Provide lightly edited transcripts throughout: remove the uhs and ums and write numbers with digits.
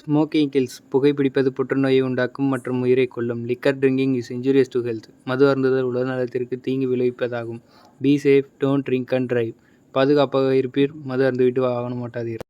Smoking kills புகைப்பிடிப்பது புற்றுநோயை உண்டாக்கும் மற்றும் உயிரைக் கொல்லும். Liquor drinking is injurious to health. மது அருந்துதல் உடல்நலத்திற்கு தீங்கு விளைவிப்பதாகும். Be safe, don't drink and drive. பாதுகாப்பாக இருப்பீர், மது அருந்திவிட்டு வாகனம் ஓட்டாதீர்.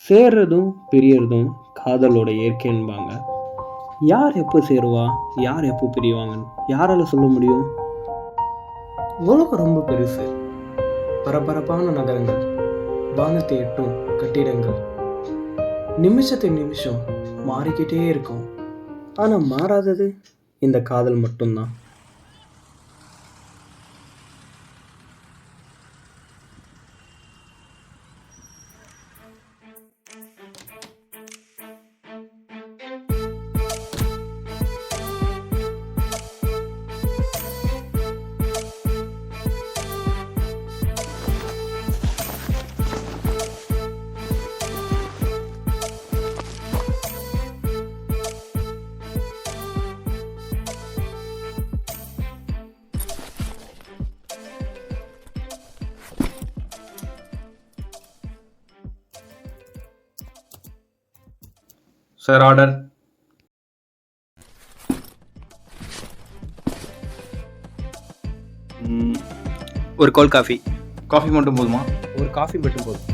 சேர்றதும் பிரியறதும் காதலோட இயற்கைன்பாங்க. யார் எப்போ சேருவா, யார் எப்போ பிரிவாங்கன்னு யாரால சொல்ல முடியும்? உலகம் ரொம்ப பெருசு. பரபரப்பான நகரங்கள், வானத்தை எட்டும் கட்டிடங்கள், நிமிஷத்துக்கு நிமிஷம் மாறிக்கிட்டே இருக்கும். ஆனால் மாறாதது இந்த காதல் மட்டும்தான். Sir order. ஒரு கோல்ட் காஃபி. காஃபி மட்டும் போதுமா? ஒரு காஃபி மட்டும் போதும்.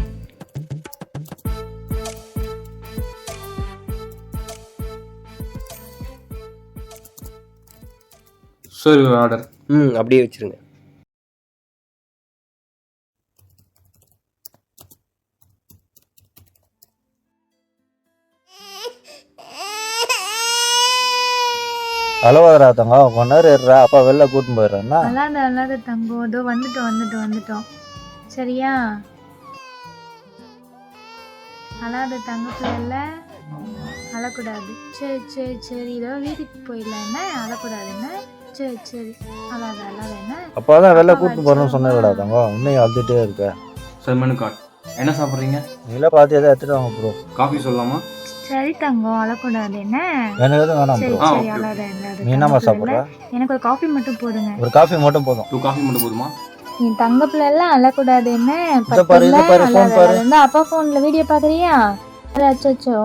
Sir order. அப்படியே வச்சிருங்க. அழுவாதரா தங்கம், கொஞ்ச நேரம் இருறா, அப்பா வெளில கூட்டின்னு போயிடுறேன்னா. அல்லாத தங்கம், இதோ வந்துட்டோம் சரியா? அல்லாத தங்கத்துல அழக்கூடாது. சரி இதோ வீட்டுக்கு போயிடலாம். என்ன அழக்கூடாது? என்ன சரி அல்லாத என்ன அப்பாதான் வெளில கூட்டின்னு போறேன்னு சொன்னேன்டா தங்கம், இன்னும் அழுதுட்டே இருக்க. Sir menu card. என்ன சாப்பிட்றீங்க? நீங்களே பார்த்து எதாவது எடுத்துட்டு வாங்க ப்ரோ. காஃபி சொல்லலாமா? சரி தங்கம், அழக்கூடாது. என்ன எனக்கு எதுவும் வேணாம் ப்ரோ. சரி அல்லாத. நீ என்னம்மா சாப்பிட்ற? எனக்கு ஒரு காஃபி மட்டும் போதுங்க. ஒரு காஃபி மட்டும் போதும். 2 காஃபி மட்டும் போதுமா? என் தங்க பிள்ளை எல்லாம் அழக்கூடாது. என்ன இத பாரு, ஃபோன் பாரு. அப்பா போன்ல வீடியோ பாக்குறியா? அச்சோ.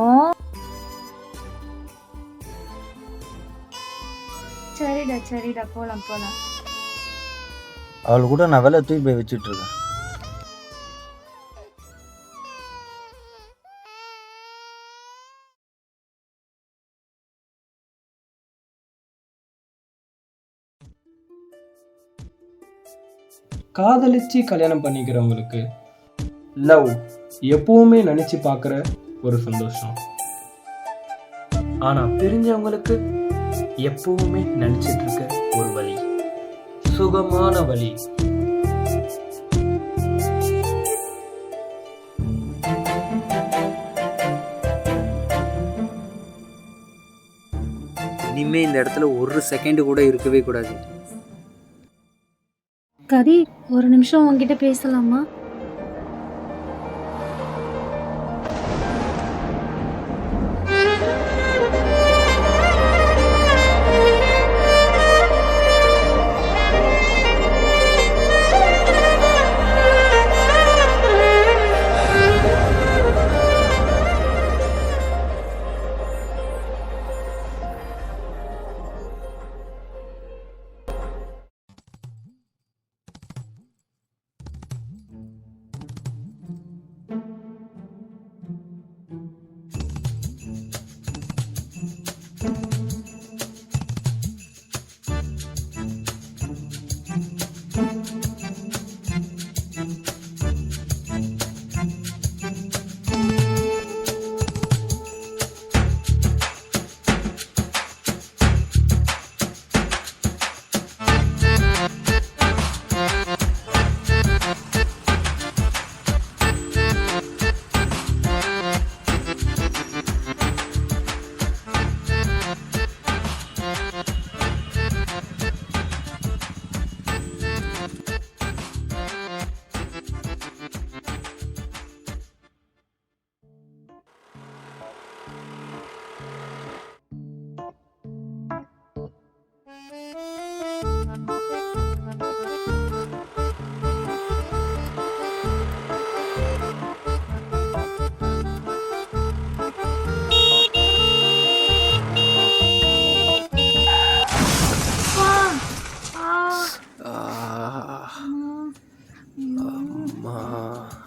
சரிடா போலாம். அவள் கூட நான் வெளில தூக்கி போய் வச்சுட்டு இருக்கேன். காதலிச்சு கல்யாணம் பண்ணிக்கிறவங்களுக்கு லவ் எப்பவுமே நினைச்சு பார்க்குற ஒரு சந்தோஷம். ஆனா பிரிஞ்சவங்களுக்கு எப்பவுமே நினைச்சிட்டு இருக்க ஒரு வலி, சுகமான வலி. இனிமே இந்த இடத்துல ஒரு செகண்ட் கூட இருக்கவே கூடாது. கதி, ஒரு நிமிஷம் உங்ககிட்ட பேசலாமா?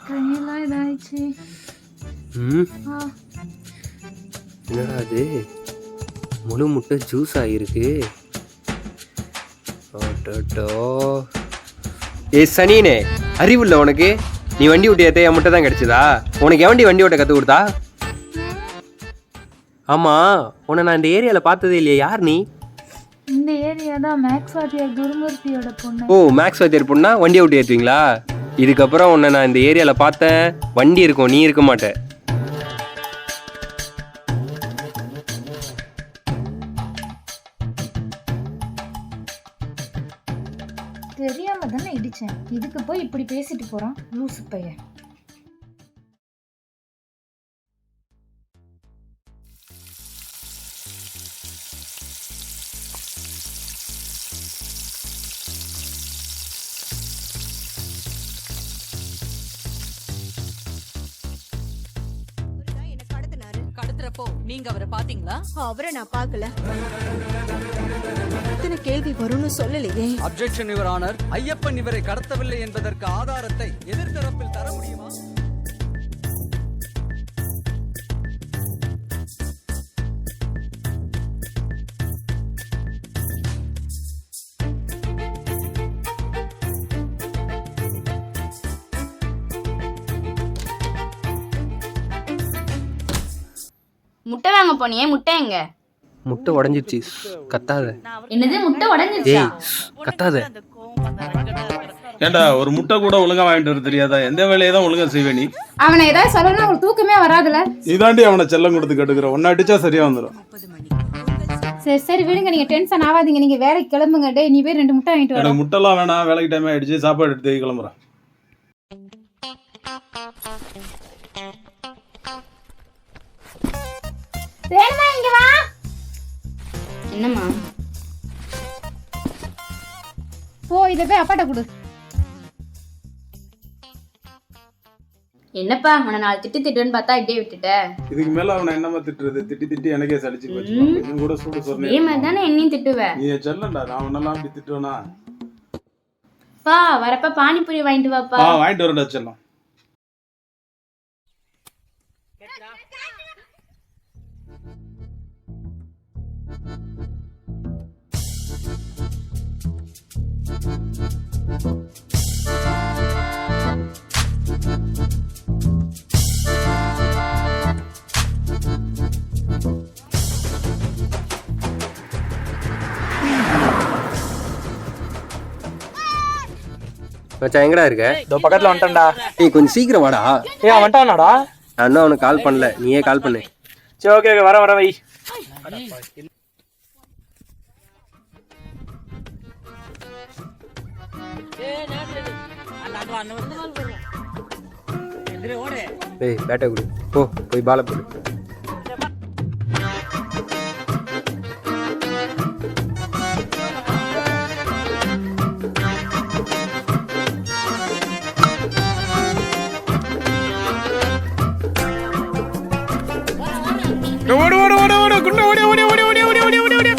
கையெல்லாம் இதாயிடுச்சு. என்னடா அது முழு முட்டை ஜூஸ் ஆகிருக்கு. ஏ சனினே, அறிவுள்ள உனக்கு? நீ வண்டி ஓட்டியாத்தே, என் முட்டை தான் கிடைச்சதா? உனக்கு எவண்டி வண்டி ஓட்ட கற்றுக் கொடுத்தா? ஆமாம், உன்னை நான் இந்த ஏரியாவில் பார்த்ததே இல்லையா? யார் நீ? இந்த ஏரியா தான் மேக்ஸ் வாத்தியார் குருமூர்த்தியோட பொண்ணு. ஓ, மேக்ஸ் வாத்தியார் பொண்ணா? வண்டி ஓட்டி ஏற்றுவீங்களா? இதுக்கப்புறம் உன்னை நான் இந்த ஏரியாவில் பார்த்தேன், வண்டி இருக்கும், நீ இருக்க மாட்டே. தெரியாம தானே இடிச்சேன். இதுக்கு போய் இப்படி பேசிட்டு போறான் லூசு பையன். கடத்துறப்போ நீங்க அவரை பாத்தீங்களா? அவரை நான் பார்க்கல. இத்தனை கேள்வி வரும்னு சொல்லலையே. Objection your honour. ஐயப்பன் இவரை கடத்தவில்லை என்பதற்கு ஆதாரத்தை எதிர்த்தரப்பில் தர முடியுமா? முட்டை வாங்க போனியே, முட்டை எங்க? முட்டை உடஞ்சிருச்சு. கத்தாத. என்னது, முட்டை உடஞ்சிருச்சா? கத்தாத. ஏண்டா ஒரு முட்டை கூட ஒழுங்கா வாங்கிட்டு வர தெரியாதா? எந்த வேலையை தான் ஒழுங்கா செய்வே நீ? அவனை ஏதாவது சொல்லணும், அவனுக்கு தூக்கமே வராதுல. இதாண்டி அவனை செல்லம் கொடுத்து கட்டுக்கிற. ஒன்னு அடிச்சா சரியா வந்துடும். சரி சரி விடுங்க, நீங்க டென்ஷன் ஆகாதீங்க. நீங்க வேலைக்கு கிளம்புங்க. டே, நீ போய் 2 முட்டை வாங்கிட்டு வர. எனக்கு முட்டைலாம் வேணாம், வேலைக்கு டைம் ஆயிடுச்சு. சாப்பாடு எடுத்து கிளம்புறேன். வேணுமா, இங்க வா. என்னம்மா? போ, இதை போய் அப்பாட்ட கொடு. என்னப்பா, உன்னை 4 திட்டுன்னு பார்த்தா இப்படியே விட்டுட்ட. இதுக்கு மேல அவனை என்னமா திட்டுறது? திட்டி திட்டி எனக்கே சலிச்சு போச்சு. இன்னும் கூட சூடு இதே சொன்னேன். மாதிரி தானே என்னையும் திட்டுவ. நீ செல்லண்டா, நான் உன்னெல்லாம் அப்படி திட்டுவேனா? பா, வரப்ப பானிபூரி வாங்கிட்டு வாப்பா. வாங்கிட்டு வரடா செல்லம். மச்சான், எங்கடா இருக்க? இதோ பக்கத்துல வந்துட்டேன்டா. ஏய், கொஞ்சம் சீக்கிரம் வாடா. அவன் வந்துட்டானாடா? நான் இன்னும் அவனுக்கு கால் பண்ணல, நீயே கால் பண்ணு. சரி, ஓகே ஓகே, வர வை. ஏய், பேட்டை கொடு. போய் பாலை போடு. ஓடு ஓடு ஓடு ஓடு குண்டு ஓடி ஓடி ஓடி ஓடி ஓடி ஓடி ஓடி ஓடி.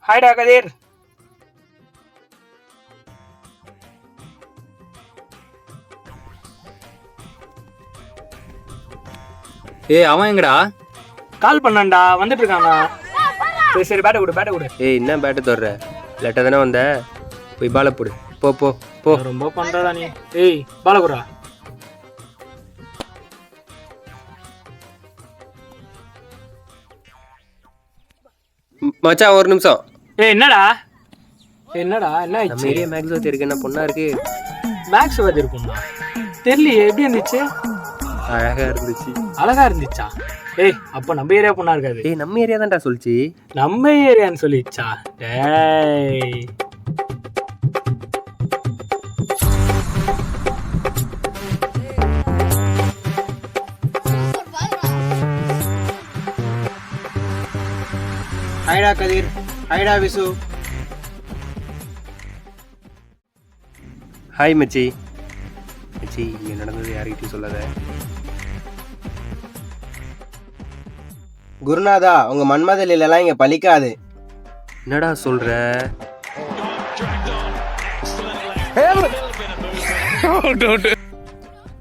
ஹாய்டா கதிர். ஏய், அவன் எங்கடா? கால் பண்ணான்டா, வந்துட்டு இருக்கானா? சரி சரி, பேட்டை கொடு, பேட்டை கொடு. ஏய், என்ன பேட்டை தர்ற? லேட்டாக தானே வந்த, போய் பாலை போடு. போ போ போ. ரொம்ப பண்றடா நீ. ஏய், பால குடுறா. மச்சான், ஒரு நிமிஷம். ஏய், என்னடா என்னடா என்ன நம்ம ஆயிடுச்சு? ஏரியா மேக்ஸ் வாத்தியார் என்ன பொண்ணா இருக்கு? மேக்ஸ் வாத்தியார் இருக்கும்டா. தெரியலையே, எப்படி இருந்துச்சு? அழகா இருந்துச்சு. அழகா இருந்துச்சா? ஏய், அப்ப நம்ம ஏரியா பொண்ணா இருக்காது. ஏய், நம்ம ஏரியா தான்டா சொல்லிச்சு. நம்ம ஏரியான்னு சொல்லிச்சா? டேய், ஹைடா கதிர், ஹைடா விசு. ஹாய் மச்சி. மச்சி இங்கே நடந்தது யார்கிட்டையும் சொல்லாத. குருநாதா, உங்க மன்மத லீலைலாம் இங்க பலிக்காது. என்னடா சொல்ற?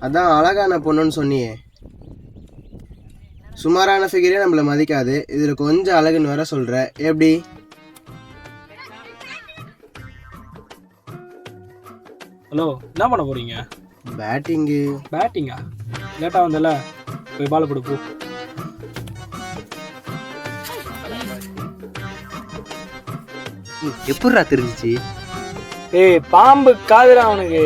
அதான் அழகான பொண்ணுன்னு சொன்னியே. சுமாரான ஃபிகரே நம்மள மதிக்காது, இதுல கொஞ்சம் அழகுன்னு வர சொல்ற, எப்படி? ஹலோ, என்ன பண்ண போறீங்க? பேட்டிங்கு. பேட்டிங்கா? லேட்டா வந்தல, போய் பால் போடு போ. எப்படிடா தெரிஞ்சிச்சு? ஏய், பாம்பு காதுடா அவனுக்கு.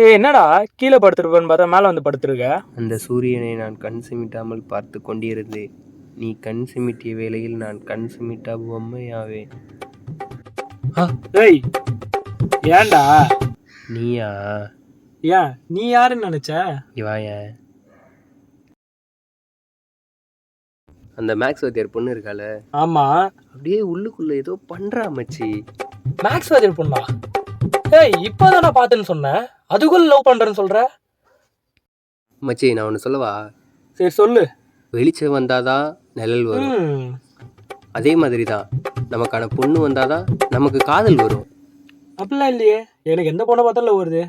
ஏய், என்னடா கீழே படுத்துருப்பேன்னு பார்த்தா மேலே வந்து படுத்துருக்க? அந்த சூரியனை நான் கண் சிமிட்டாமல் பார்த்து கொண்டிருந்தேன். நீ கண் சிமிட்டிய வேளையில் நான் கண் சிமிட்டா பொம்மையாவேன். ஏய், ஏன்டா? நீயா? ஏன், நீ யாருன்னு நினைச்ச? இவாயன் அந்த மேக்ஸ் வாத்தியார் பொண்ணு இருக்கால? ஆமா. அப்படியே உள்ளுக்குள்ள ஏதோ பண்றா மச்சி. மேக்ஸ் வாத்தியார் பொண்ணா? ஏய், இப்போதான் நான் பார்த்தேன்னு சொன்னேன், அதுக்குள்ள லவ் பண்றேன்னு சொல்ற? மச்சி நான் ஒன்று சொல்லவா? சரி சொல்லு. வெளிச்சம் வந்தாதான் நிழல் வரும். அதே மாதிரி தான் நமக்கான பொண்ணு வந்தாதான் நமக்கு காதல் வரும். அப்படிலாம் இல்லையே, எனக்கு எந்த பொண்ணை பார்த்தாலும் லவ் வருது.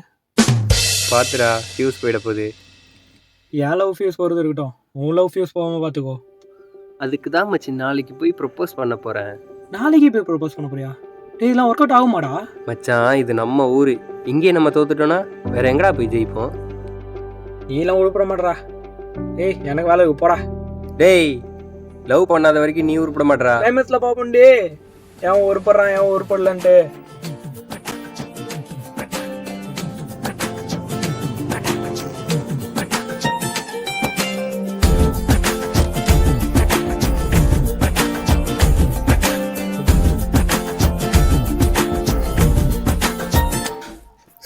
பார்த்துடா, ஃபியூஸ் போயிட போகுது. என் லவ் ஃபியூஸ் போகிறது இருக்கட்டும், உன் லவ் ஃபியூஸ் போகாமல் பார்த்துக்கோ. அதுக்கு தான் மச்சி நாளைக்கு போய் ப்ரப்போஸ் பண்ண போகிறேன். நாளைக்கு போய் ப்ரப்போஸ் பண்ண போறியா? இதெல்லாம் ஒர்க் அவுட் ஆகுமாடா? மச்சான், இது நம்ம ஊர். இங்கே நம்ம தோத்துட்டோன்னா வேற எங்கடா போய் ஜெயிப்போம்? நீலாம் உருப்பட மாட்டா. ஏய், எனக்கு வேலை போடா. டேய், லவ் பண்ணாத வரைக்கும் நீ உருப்பட மாட்டா. ஃபேமஸில் பார்ப்போண்டே, ஏன் உருப்படுறான் ஏன் உருப்படலன்ட்டு.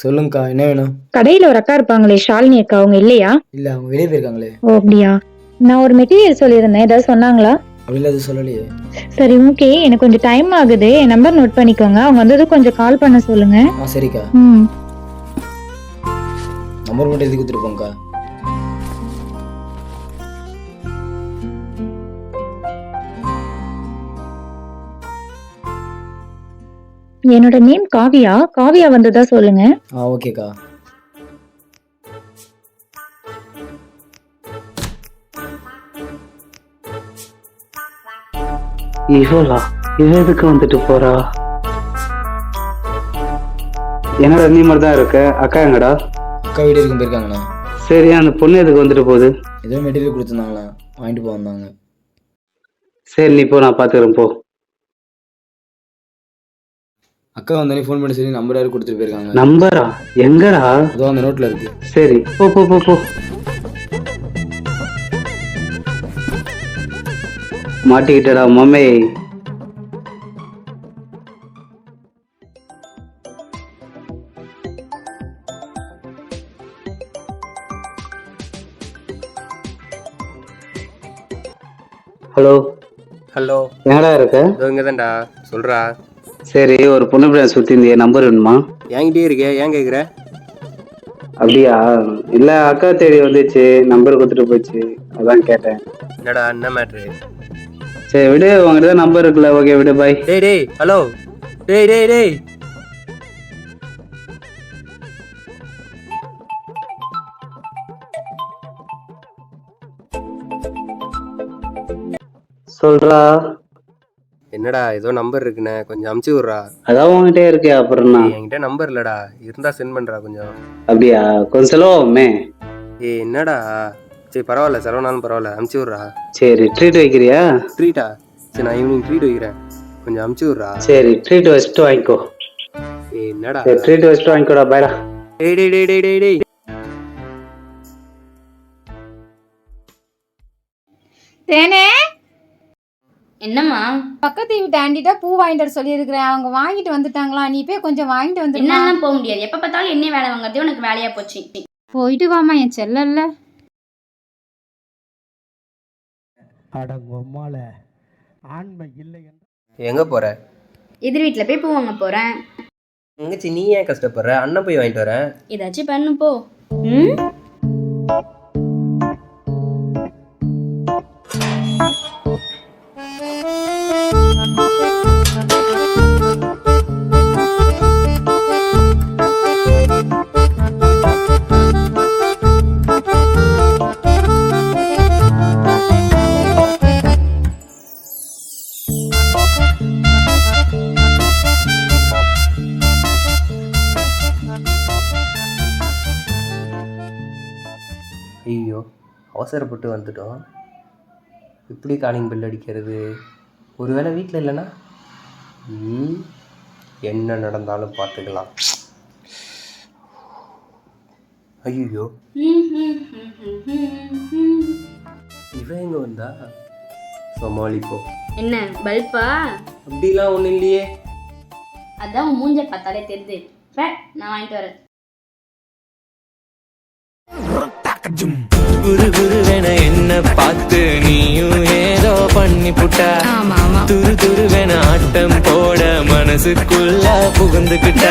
சொல்லுங்கக்கா, என்ன வேணும்? கடையில ஒரு அக்கா இருப்பாங்களே, ஷாலினி அக்கா, அவங்க இல்லையா? இல்ல, அவங்க வெளியே போயிருக்காங்களே. ஓ அப்படியா? நான் ஒரு மெட்டீரியல் சொல்லியிருந்தேன், ஏதாவது சொன்னாங்களா? அப்படில அது சொல்லலையே. சரி ஓகே, எனக்கு கொஞ்சம் டைம் ஆகுது, என் நம்பர் நோட் பண்ணிக்கோங்க, அவங்க வந்ததும் கொஞ்சம் கால் பண்ண சொல்லுங்க. சரிக்கா. நம்பர் மட்டும் எழுதி கொடுத்துருப்போங்க்கா. என்னோட நேம் காவியா. காவியா வந்ததா சொல்லுங்க. ஓகேக்கா. இவளா? இவ எதுக்கு வந்துட்டு போறா? என்னடா நீ மாதிரி தான் இருக்க? அக்கா எங்கடா? அக்கா வீடு இருக்கும் போயிருக்காங்கண்ணா. சரி, அந்த பொண்ணு எதுக்கு வந்துட்டு போகுது? ஏதோ மெட்டீரியல் கொடுத்துருந்தாங்களா, வாங்கிட்டு போக வந்தாங்க. சரி நீ போ, நான் பாத்துக்கிறேன் போ. அக்கா வந்தானே ஃபோன் பண்ணி சொல்லி நம்பர் யாரும் கொடுத்துட்டு போயிருக்காங்க. நம்பரா? எங்கடா? அதோ அந்த நோட்ல இருக்கு. சரி போ போ போ போ. மாட்டிக்கிட்டடா மாமே. ஹலோ. ஹலோ. எங்கடா இருக்க? இங்கே தான்டா. சொல்கிறா. சரி, ஒரு பொண்ணு பிள்ளை சுற்றி இருந்திய, நம்பர் வேணுமா? என்கிட்டயே இருக்கே, ஏன் கேட்குற? அப்படியா? இல்லை, அக்கா தேடி வந்துச்சு, நம்பர் கொடுத்துட்டு போச்சு, அதான் கேட்டேன். என்னடா என்ன மேட்ரு? சரி விடு, உங்ககிட்ட தான் நம்பர் இருக்குல்ல, ஓகே விடு, பாய். டேய் டேய், ஹலோ. டேய் டேய் டேய். சொல்றா. என்னடா ஏதோ நம்பர் இருக்குண்ணே, கொஞ்சம் அமுச்சு விட்றா. அதான் உங்ககிட்டே இருக்கே, அப்புறம்னா? என்கிட்ட நம்பர் இல்லடா, இருந்தா சென்ட் பண்றா கொஞ்சம். அப்படியா? கொஞ்சம் செலவாகுமே. ஏய் என்னடா? சரி பரவாயில்ல, செலவுனாலும் பரவாயில்ல, அமுச்சு விட்றா. சரி, ட்ரீட் வைக்கிறியா? ட்ரீட்டா? சரி நான் ஈவினிங் ட்ரீட் வைக்கிறேன், கொஞ்சம் அமுச்சு விட்றா. சரி, ட்ரீட் வச்சுட்டு வாங்கிக்கோ. என்னடா ட்ரீட் வச்சுட்டு வாங்கிக்கோடா பாய்டா. டேய் டேய் டேய் டேய் டேய் டேய் தேனே, என்னம்மா? பக்கத்து வீட்டு ஆண்டிட்ட பூ வாங்கிட்டு வர சொல்லியிருக்கிறேன். அவங்க வாங்கிட்டு வந்துட்டாங்களா? நீ போய் கொஞ்சம் வாங்கிட்டு வந்துருமா. என்னெல்லாம் போக முடியாது. எப்ப பார்த்தாலும் என்ன வேலை வாங்குறதே உனக்கு வேலையா போச்சு. போயிட்டு வாமா என் செல்லல்ல. எங்க போற? எதிர் வீட்டுல போய் பூ வாங்க போறேன். தங்கச்சி நீ ஏன் கஷ்டப்படுற? அண்ணன் போய் வாங்கிட்டு வரேன். ஏதாச்சும் பண்ணு போ. ம். ஐயோ அவசரப்பட்டு வந்துட்டோம். எப்படி காலிங் பெல் அடிக்கிறது? ஒருவேளை வீட்டில் இல்லைன்னா என்ன நடந்தாலும் பார்த்துக்கலாம். ஐயோ இவன் எங்க வந்தா? சமாளிப்போம். என்ன பல்பா? அப்படிலாம் ஒன்றும் இல்லையே. அதான் உன் மூஞ்ச பார்த்தாலே தெரியுது. நான் வாங்கிட்டு வரேன். குரு குருவென என்ன பார்த்து நீயும் ஏதோ பண்ணி புட்ட. துரு துருவென ஆட்டம் போட மனசுக்குள்ள புகுந்துக்கிட்ட.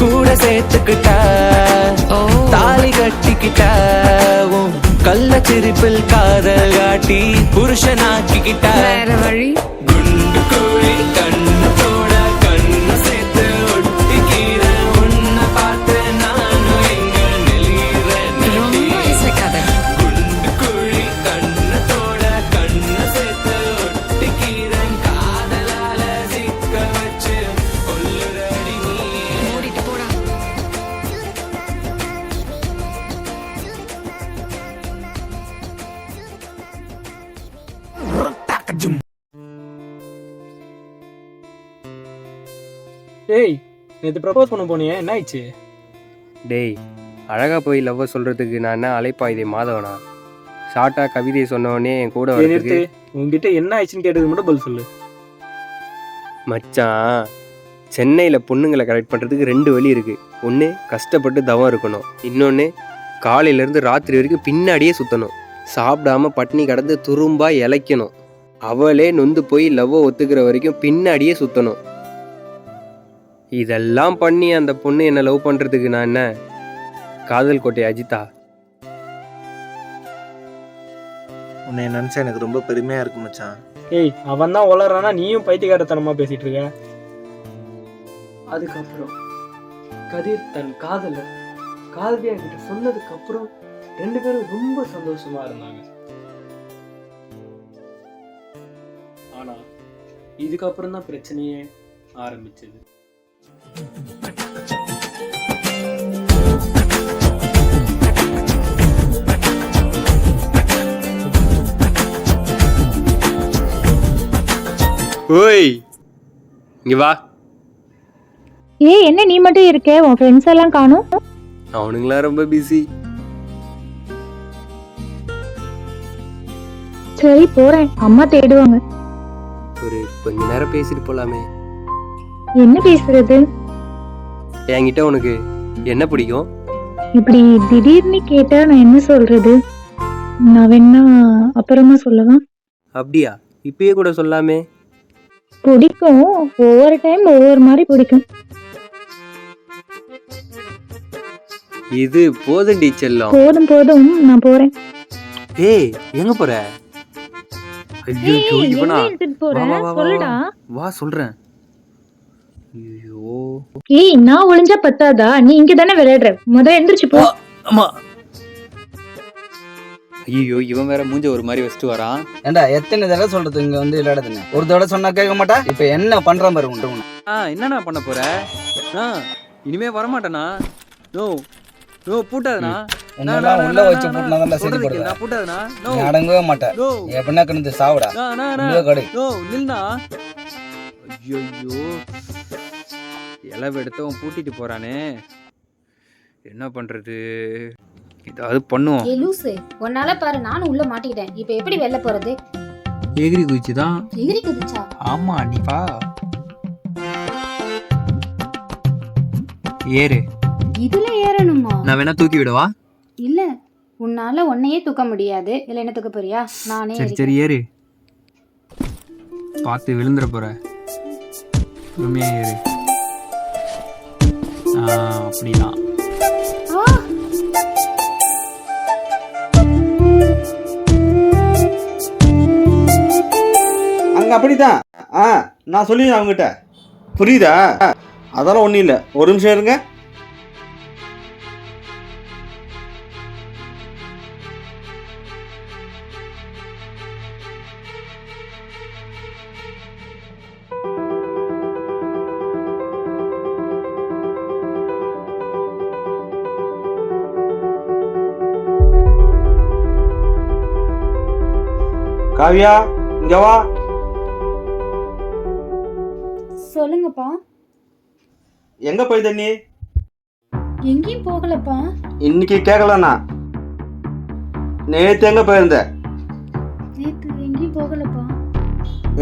கூட சேர்த்துக்கிட்ட தாலி கட்டிக்கிட்ட. கள்ள சிரிப்பில் காதல் காட்டி புருஷனாக்கிக்கிட்ட. வழி குண்டு கோழி கண்ணு போட கண்ணு சேர்த்து ஒட்டிக்கிற. உன்னை பார்த்து நானும் எங்க நெளிற நெளிற. குண்டு கோழி கண்ணத்தோட கண்ணு சேர்த்து ஒட்டிக்கிறேன். காதலால சிக்க வச்சு கொல்லுறடி நீ. ஓடிட்டு போடா. டேய், நேற்று ப்ரப்போஸ் பண்ண போனியே, என்ன ஆயிடுச்சு? டேய் அழகா போய் லவ்வை சொல்றதுக்கு நான் என்ன அலைப்பாயுதே மாதவனா? ஷார்ட்டா கவிதையை சொன்னவொடனே என் கூட நிறுத்து. வரதுக்கு உங்ககிட்ட என்ன ஆயிடுச்சுன்னு கேட்டது மட்டும் பதில் சொல்லு. மச்சான், சென்னையில் பொண்ணுங்களை கரெக்ட் பண்ணுறதுக்கு 2 வழி இருக்குது. ஒன்று கஷ்டப்பட்டு தவம் இருக்கணும், இன்னொன்று காலையிலேருந்து ராத்திரி வரைக்கும் பின்னாடியே சுற்றணும். சாப்பிடாம பட்னி கடந்து துரும்பா இளைக்கணும். அவளே நொந்து போய் லவ்வை ஒத்துக்கிற வரைக்கும் பின்னாடியே சுற்றணும். இதெல்லாம் பண்ணி அந்த பொண்ணு என்னை லவ் பண்ணுறதுக்கு நான் என்ன காதல் கோட்டை அஜித்தா? உன்னை நினச்சா எனக்கு ரொம்ப பெருமையாக இருக்கு மச்சான். ஏய், அவன் தான் வளர்றானா, நீயும் பைத்தியக்காரத்தனமா பேசிட்டு இருக்க. அதுக்கப்புறம் கதிர் தன் காதலியா கிட்ட சொன்னதுக்கு அப்புறம் 2 பேரும் ரொம்ப சந்தோஷமா இருந்தாங்க. ஆனா இதுக்கப்புறம் தான் பிரச்சனையே ஆரம்பிச்சது. ஓய் இங்க வா. என்ன நீ மட்டும் இருக்க? உன் ஃப்ரெண்ட்ஸ் எல்லாம் காணோம். அவனுங்களா ரொம்ப பிஸி. சரி போறேன், அம்மா தேடுவாங்க. ஒரு கொஞ்ச நேரம் பேசிட்டு போலாமே. என்ன பேசுறது? என்கிட்ட உனக்கு என்ன பிடிக்கும்? இப்படி திடீர்னு கேட்டா நான் என்ன சொல்றது? நான் வேணா அப்புறமா சொல்லவா? அப்படியா? இப்பயே கூட சொல்லாமே. பிடிக்கும், ஒவ்வொரு டைம் ஒவ்வொரு மாதிரி பிடிக்கும். இது போதுண்டி செல்லம். போதும் போதும், நான் போறேன். ஏய் எங்க போற? ஐயோ இவனா? சொல்லுடா. வா சொல்றேன். ஐயோ ஏய், நான் ஒளிஞ்சா பத்தாதா? நீ இங்க தானே விளையாடுற, முதல்ல எந்திரிச்சு போ. அம்மா. ஐயோ இவன் வேற மூஞ்ச ஒரு மாதிரி வச்சுட்டு வரான். ஏண்டா எத்தனை தடவை சொல்றது இங்க வந்து விளையாடுதுன்னு? ஒரு தடவை சொன்னா கேட்க மாட்டா. இப்ப என்ன பண்ற மாதிரி உண்டு? என்னண்ணா பண்ண போற? இனிமே வரமாட்டேனா? No no பூட்டாதனா. உன்னெல்லாம் உள்ள வச்சு பூட்டினா சரி போடுவேன். நான் பூட்டாதனா? நோ நீ அடங்கவே மாட்டேன். நோ எப்படின்னா கிணத்து சாவுடா. நோ கடை நோ நில்னா. ஐயோ இலவு எடுத்தவன் பூட்டிட்டு போறானே, என்ன பண்றது? ஏதாவது பண்ணுவோம். ஏ லூசு, உன்னால பாரு நானும் உள்ள மாட்டிக்கிட்டேன். இப்போ எப்படி வெளில போறது? எகிரி குதிச்சுதான். எகிரி குதிச்சா? ஆமா, நீ வா. ஏறு. இதுல ஏறணுமா? நான் வேணா தூக்கி விடவா? இல்ல, உன்னால உன்னையே தூக்க முடியாது. இல்ல என்ன தூக்க போறியா? நானே சரி சரி ஏறு. பார்த்து விழுந்துற போற. பொறுமையா ஏறு. அப்படிதான். அங்க அப்படிதான். நான் சொல்லி அவங்ககிட்ட புரியுதா? அதெல்லாம் ஒன்றும் இல்லை, ஒரு நிமிஷம் இருங்க. காவியா, இங்க வா. சொல்லுங்கப்பா. எங்க போய் தண்ணி? எங்கேயும் போகலப்பா. இன்னைக்கு கேட்கலண்ணா, நேற்று எங்க போயிருந்த? நேத்து எங்கேயும் போகலப்பா.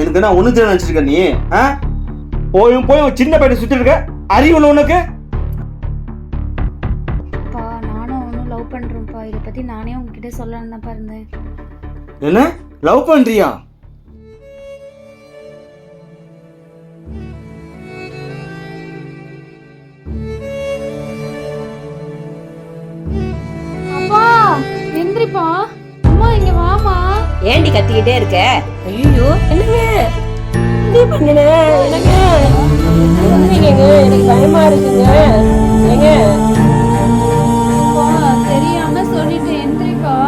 எனக்கு என்ன ஒண்ணு தெரியும் நினைச்சிருக்க நீ? போயும் போயும் சின்ன பையனை சுத்தி இருக்க, அறிவுள்ள உனக்கு? பா, நானும் அவனும் லவ் பண்றோம்ப்பா. இதை பத்தி நானே உங்ககிட்ட சொல்லலாம் தான் இருந்தேன். என்ன லவ் பண்றியா? அப்பா எந்திரிப்பா. அம்மா இங்க வாமா. ஏண்டி கத்திக்கிட்டே இருக்க? ஐயோ என்னங்க இப்படி பண்ணுன? என்னங்க எனக்கு பயமா இருக்குங்க. ஏங்க தெரியாம சொல்லிட்டு எந்திரிப்பா.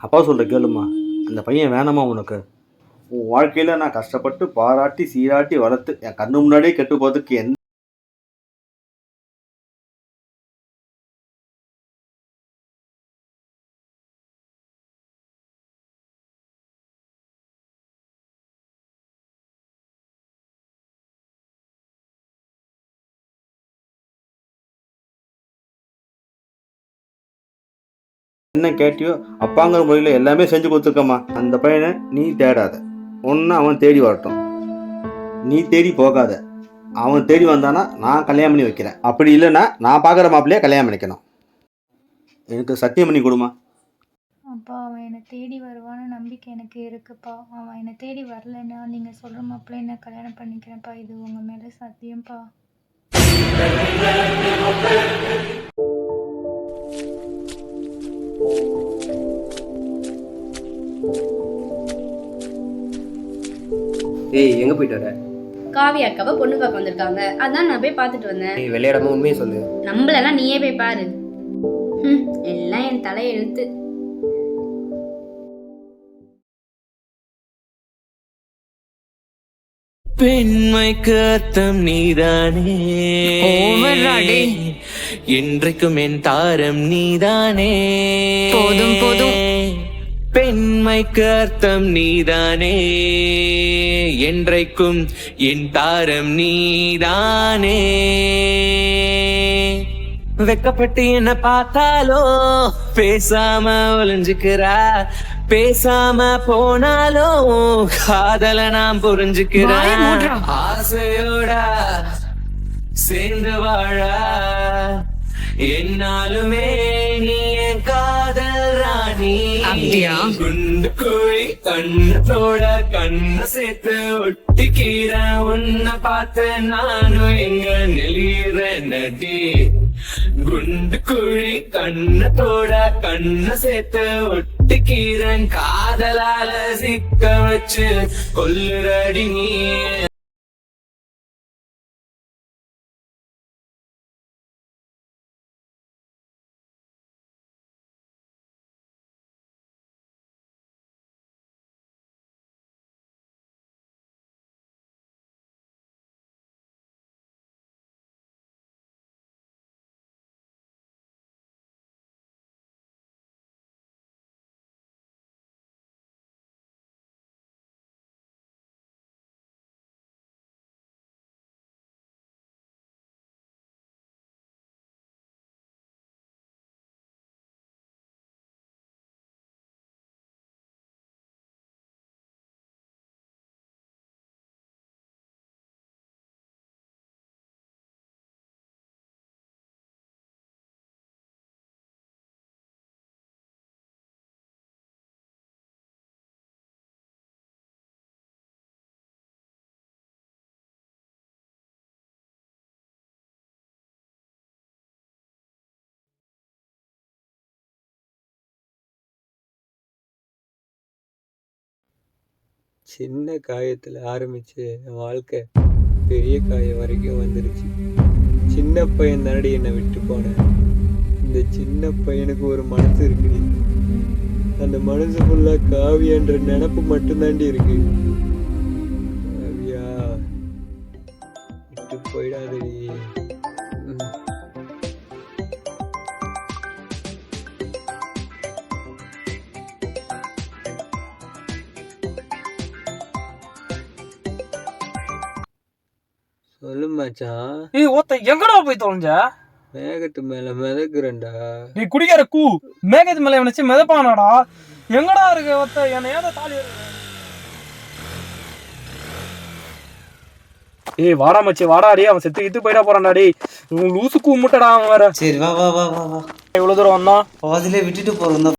அப்பா சொல்ற கேளுமா, அந்த பையன் வேணாமா உனக்கு? உன் வாழ்க்கையில நான் கஷ்டப்பட்டு பாராட்டி சீராட்டி வளர்த்து என் கண்ணு முன்னாடியே கெட்டு போறதுக்கு எந்த என்ன கேட்டியோ அப்பாங்கிற முறையில் எல்லாமே செஞ்சு கொடுத்துருக்கம்மா. அந்த பையனை நீ தேடாத, ஒன்று அவன் தேடி வரட்டும். நீ தேடி போகாத, அவன் தேடி வந்தானா நான் கல்யாணம் பண்ணி வைக்கிறேன். அப்படி இல்லைன்னா நான் பார்க்குற மாப்பிள்ளையே கல்யாணம் பண்ணிக்கணும். எனக்கு சத்தியம் பண்ணி கொடுமா. அப்பா, அவன் என்னை தேடி வருவான்னு நம்பிக்கை எனக்கு இருக்குப்பா. அவன் என்னை தேடி வரலைன்னா நீங்கள் சொல்கிற மாப்பிள்ளை என்ன கல்யாணம் பண்ணிக்கிறேன்ப்பா. இது உங்கள் மேலே சத்தியம்ப்பா. ஏய், எங்க போயிட்டு வர? காவி அக்காவை பொண்ணு பார்க்க வந்திருக்காங்க, அதான் நான் போய் பார்த்துட்டு வந்தேன். நீ விளையாடாம உண்மையை சொல்லு. நம்மளெல்லாம் நீயே போய் பாரு. எல்லாம் என் தலையெழுத்து. பெண்மைக்கு அர்த்தம் நீதானே, என்றைக்கும் என் தாரம் நீதானே. போதும் போதும். பெண்மைக்கு அர்த்தம் நீதானே, என்றைக்கும் என் தாரம் நீதானே. வெக்கப்பட்டு என்ன பார்த்தாலோ பேசாம ஒளிஞ்சுக்கிறா, பேசாம போனாலும் காதல நான் புரிஞ்சுக்கிறேன். ஆசையோட சேர்ந்து வாழ என்னாலுமே நீ என் காதல் ராணி. குண்டு கோழி கண்ணத்தோட கண்ண சேர்த்து ஒட்டிக்கிற உன்னை பார்த்து நானும் எங்க நெளிற நடி. குண்டு குழி கண்ணத்தோட கண்ண சேர்த்து ஒட்டிக்கிறேன், காதலால சிக்க வச்சு கொல்லுறடி நீ. சின்ன காயத்தில் ஆரம்பிச்சு என் வாழ்க்கை பெரிய காயம் வரைக்கும் வந்துருச்சு. சின்ன பையன் தானடி என்னை விட்டு போனேன். இந்த சின்ன பையனுக்கு ஒரு மனசு இருக்குடி. அந்த மனசு ஃபுல்லாக காவியன்ற நினப்பு மட்டும்தாண்டி இருக்கு. காவியா விட்டு போயிடாதடி. சொல்லு மச்சான். ஏய் ஓத்த எங்கடா போய் தொலைஞ்ச? மேகத்து மேல மிதக்குறேன்டா. நீ குடிக்கிற கூ மேகத்து மேல வச்சு மிதப்பானாடா. எங்கடா இருக்கு ஒத்த? என்ன ஏதோ தாலி இருக்கு. ஏய் வாடா மச்சி வாடா. டேய் அவன் செத்து கித்து போயிட போறான்டா. டேய் லூசு கூ முட்டடா அவன் வேற. சரி வா வா வா வா வா. இவ்வளவு தூரம் வந்தான் பாதியிலே விட்டுட்டு போறோம்.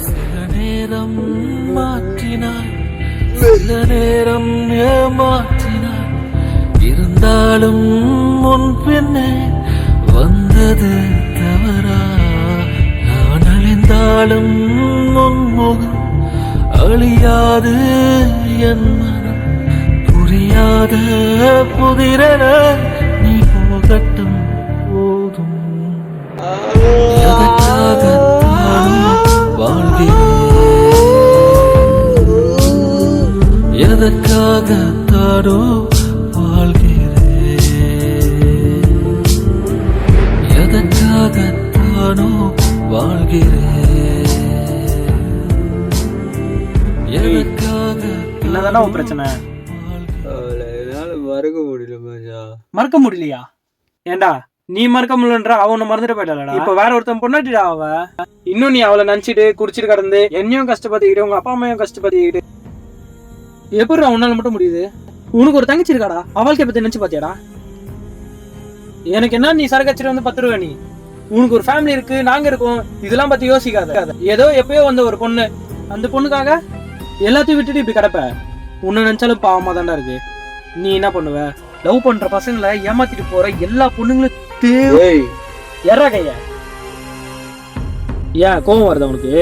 சில நேரம் மாற்றினாய், சில நேரம் ஏமாற்றினாய், இருந்தாலும் முன் பின்னே வந்தது தவறா? நான் அழிந்தாலும் முன்முகம் அழியாது என் மனம். புரியாத புதிரென நீ போகட்டும் போதும். எதற்காகத்தானோ வாழ்கிறேன், எதற்காகத்தானோ வாழ்கிறேன், எதற்காக? என்னதானே உன் பிரச்சனை? அவளை என்னால மறக்க முடியல மச்சான். மறக்க முடியலையா? ஏண்டா நீ மறக்க முடியலன்ற அவனை மறந்துட்டு போயிட்டாளடா. இப்ப வேற ஒருத்தன் பொண்ணாட்டிடா அவ. இன்னும் நீ அவளை நினைச்சிட்டு குடிச்சிட்டு கிடந்து என்னையும் கஷ்டப்படுத்திக்கிட்டு உங்க அப்பா அம்மையும் கஷ்டப்படுத்திக்கிட்டு எப்படிடா உன்னால மட்டும் முடியுது? உனக்கு ஒரு தங்கச்சி இருக்காடா, அவளுக்கு பத்தி நினைச்சு பாத்தியாடா? எனக்கு என்ன நீ சரக்கு அடிச்சிட்டு வந்து 10 ரூபா, நீ உனக்கு ஒரு ஃபேமிலி இருக்கு, நாங்க இருக்கோம், இதெல்லாம் பத்தி யோசிக்காத. ஏதோ எப்பயோ வந்த ஒரு பொண்ணு, அந்த பொண்ணுக்காக எல்லாத்தையும் விட்டுட்டு இப்படி கிடப்ப. உன்னை நினைச்சாலும் பாவமா தாண்டா இருக்கு. நீ என்ன பண்ணுவ? லவ் பண்ற பசங்களை ஏமாத்திட்டு போற எல்லா பொண்ணுங்களும் எறா கைய. ஏன் கோவம் வருதா உனக்கு?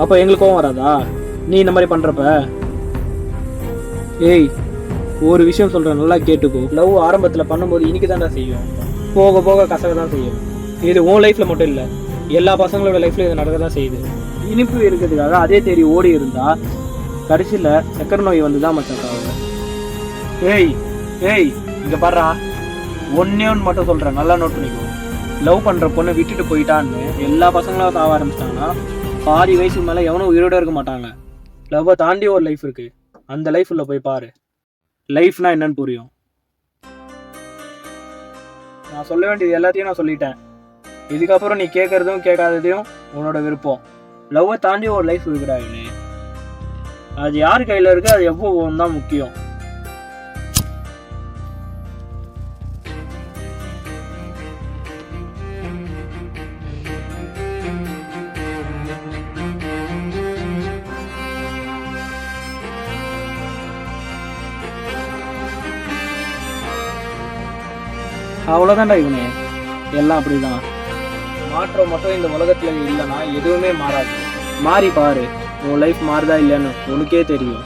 அப்ப எங்களுக்கு கோவம் வராதா நீ இந்த மாதிரி பண்றப்ப? ஏய், ஒரு விஷயம் சொல்றேன், நல்லா கேட்டுக்கோ. லவ் ஆரம்பத்துல பண்ணும்போது இன்னைக்கு தான்டா செய்யும், போக போக கசக தான் செய்யும். இது உன் லைஃப்ல மட்டும் இல்ல, எல்லா பசங்களோட லைஃப்ல இது நடக்க தான் செய்யுது. இனிப்பு இருக்கிறதுக்காக அதே தேடி ஓடி இருந்தா கடைசியில சக்கரை நோய் வந்துதான் மச்சான். ஏய் ஏய், இங்க பாடுறா, ஒன்னே ஒன்று மட்டும் சொல்றேன், நல்லா நோட் பண்ணிக்கோ. லவ் பண்ற பொண்ணை விட்டுட்டு போயிட்டான்னு எல்லா பசங்களும் சாவ ஆரம்பிச்சிட்டாங்கன்னா பாதி வயசுக்கு மேல எவனும் உயிரோட இருக்க மாட்டாங்க. லவ்வை தாண்டி ஒரு லைஃப் இருக்கு, அந்த லைஃப் உள்ள போய் பாரு. லைஃப்னா என்னன்னு புரியும். நான் சொல்ல வேண்டியது எல்லாத்தையும் நான் சொல்லிட்டேன். இதுக்கப்புறம் நீ கேட்கறதும் கேட்காததையும் உன்னோட விருப்பம். லவ்வை தாண்டி ஒரு லைஃப் இருக்குடா. அது யார் கையில இருக்கு, அது எப்போ தான் முக்கியம். அவ்வளோதான்டா இவனே, எல்லாம் அப்படிதான். மாற்றம் மட்டும் இந்த உலகத்துல இல்லைன்னா எதுவுமே மாறாது. மாறி பாரு, உன் லைஃப் மாறுதா இல்லைன்னு உனக்கே தெரியும்.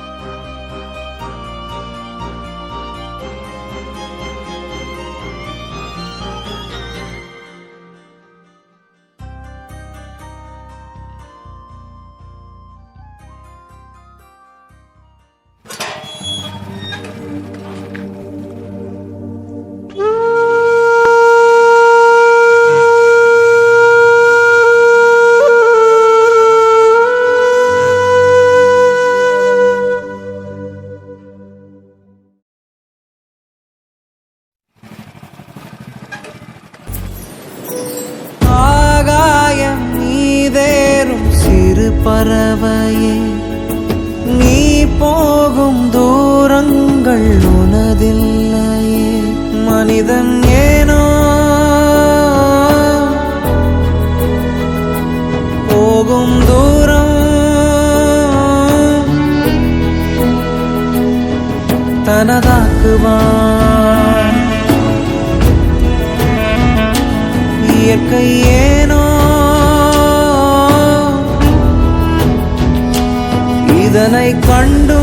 பறவையே, நீ போகும் தூரங்கள் உனதில்லையே. மனிதன் ஏனோ போகும் தூரம் தனதாக்குவான். இயற்கை ஏனோ இதனை கண்டு